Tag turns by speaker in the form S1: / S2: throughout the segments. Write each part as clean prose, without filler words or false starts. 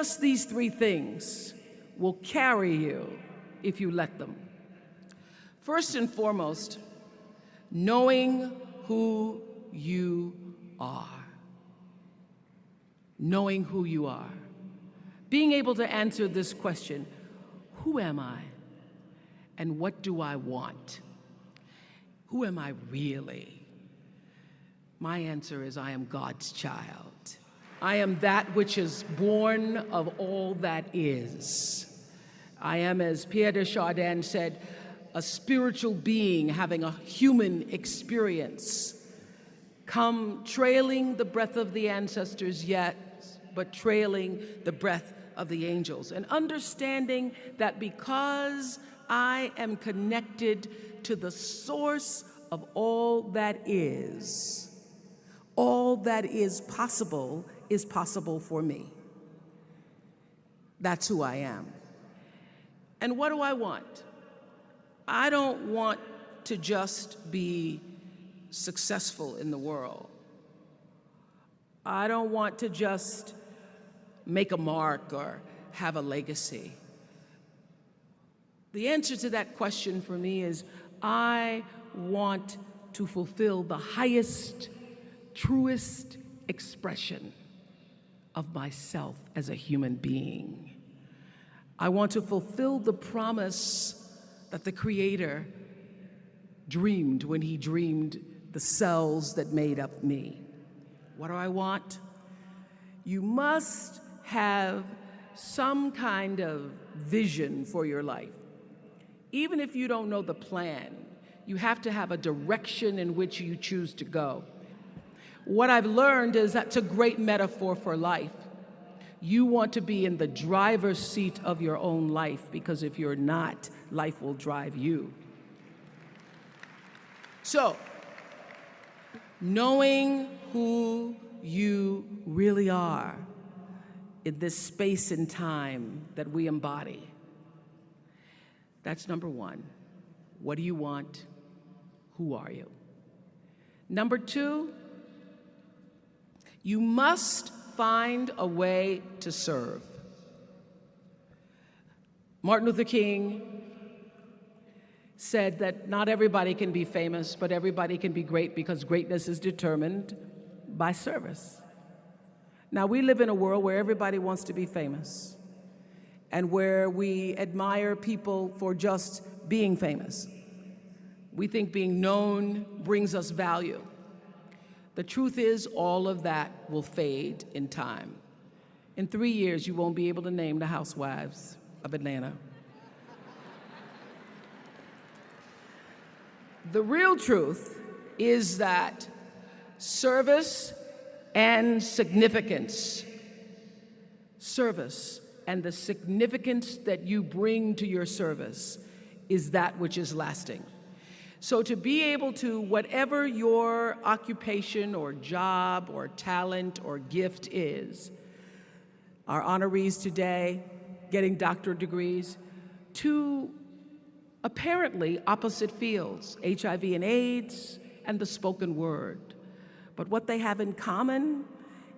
S1: Just these three things will carry you if you let them. First and foremost, knowing who you are. Knowing who you are. Being able to answer this question, who am I? And what do I want? Who am I really? My answer is I am God's child. I am that which is born of all that is. I am, as Pierre de Chardin said, a spiritual being having a human experience, come trailing the breath of the ancestors yet, but trailing the breath of the angels. And understanding that because I am connected to the source of all that is possible for me. That's who I am. And what do I want? I don't want to just be successful in the world. I don't want to just make a mark or have a legacy. The answer to that question for me is I want to fulfill the highest, truest expression of myself as a human being. I want to fulfill the promise that the Creator dreamed when He dreamed the cells that made up me. What do I want? You must have some kind of vision for your life. Even if you don't know the plan, you have to have a direction in which you choose to go. What I've learned is that's a great metaphor for life. You want to be in the driver's seat of your own life, because if you're not, life will drive you. So, knowing who you really are in this space and time that we embody, that's number one. What do you want? Who are you? Number two, you must find a way to serve. Martin Luther King said that not everybody can be famous, but everybody can be great, because greatness is determined by service. Now, we live in a world where everybody wants to be famous and where we admire people for just being famous. We think being known brings us value. The truth is, all of that will fade in time. In 3 years, you won't be able to name the housewives of Atlanta. The real truth is that service and significance, service and the significance that you bring to your service is that which is lasting. So to be able to, whatever your occupation or job or talent or gift is, our honorees today getting doctorate degrees, to apparently opposite fields, HIV and AIDS and the spoken word. But what they have in common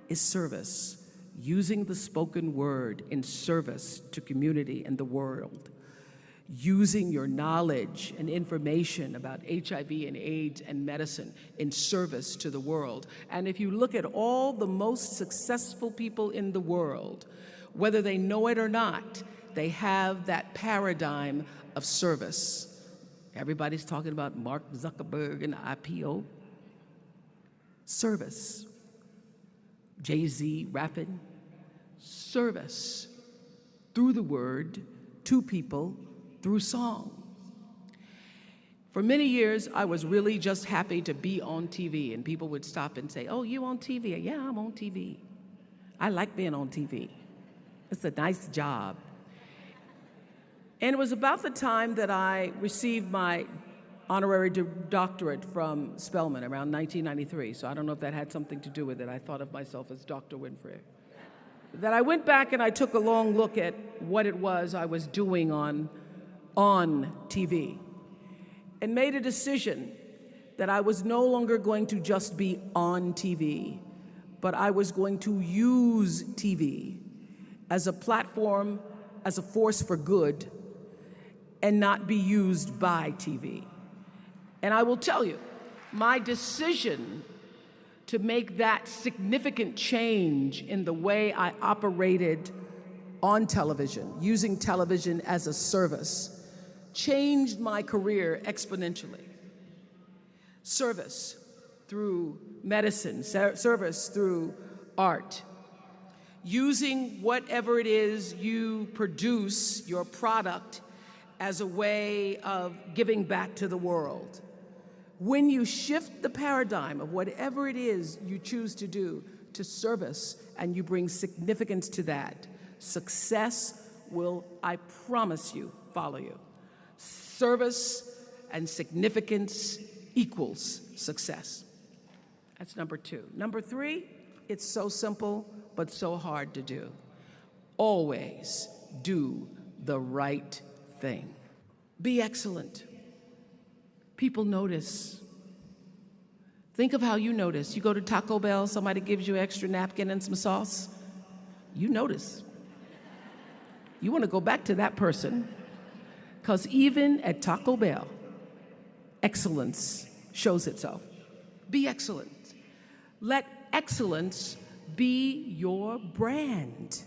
S1: is service, using the spoken word in service to community and the world. Using your knowledge and information about HIV and AIDS and medicine in service to the world. And if you look at all the most successful people in the world, whether they know it or not, they have that paradigm of service. Everybody's talking about Mark Zuckerberg and IPO. Service. Jay-Z rapping. Service. Through the word, to people, through song. For many years, I was really just happy to be on TV, and people would stop and say, "Oh, you on TV?" "Yeah, I'm on TV. I like being on TV. It's a nice job." And it was about the time that I received my honorary doctorate from Spelman, around 1993, so I don't know if that had something to do with it. I thought of myself as Dr. Winfrey. That I went back and I took a long look at what it was I was doing on TV, and made a decision that I was no longer going to just be on TV, but I was going to use TV as a platform, as a force for good, and not be used by TV. And I will tell you, my decision to make that significant change in the way I operated on television, using television as a service, changed my career exponentially. Service through medicine, service through art, using whatever it is you produce, your product, as a way of giving back to the world. When you shift the paradigm of whatever it is you choose to do to service and you bring significance to that, success will, I promise you, follow you. Service and significance equals success. That's number two. Number three, it's so simple, but so hard to do. Always do the right thing. Be excellent. People notice. Think of how you notice. You go to Taco Bell, somebody gives you extra napkin and some sauce. You notice. You want to go back to that person, because even at Taco Bell, excellence shows itself. Be excellent. Let excellence be your brand.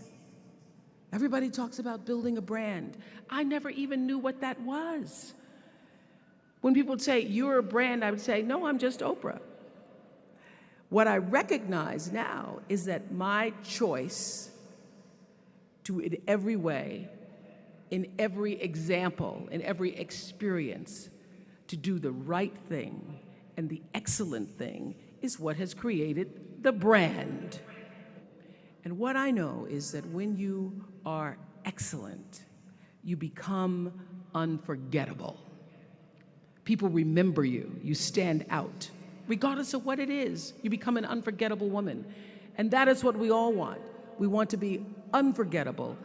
S1: Everybody talks about building a brand. I never even knew what that was. When people would say, you're a brand, I would say, no, I'm just Oprah. What I recognize now is that my choice to, in every way, in every example, in every experience, to do the right thing and the excellent thing is what has created the brand. And what I know is that when you are excellent, you become unforgettable. People remember you. You stand out. Regardless of what it is, you become an unforgettable woman. And that is what we all want. We want to be unforgettable.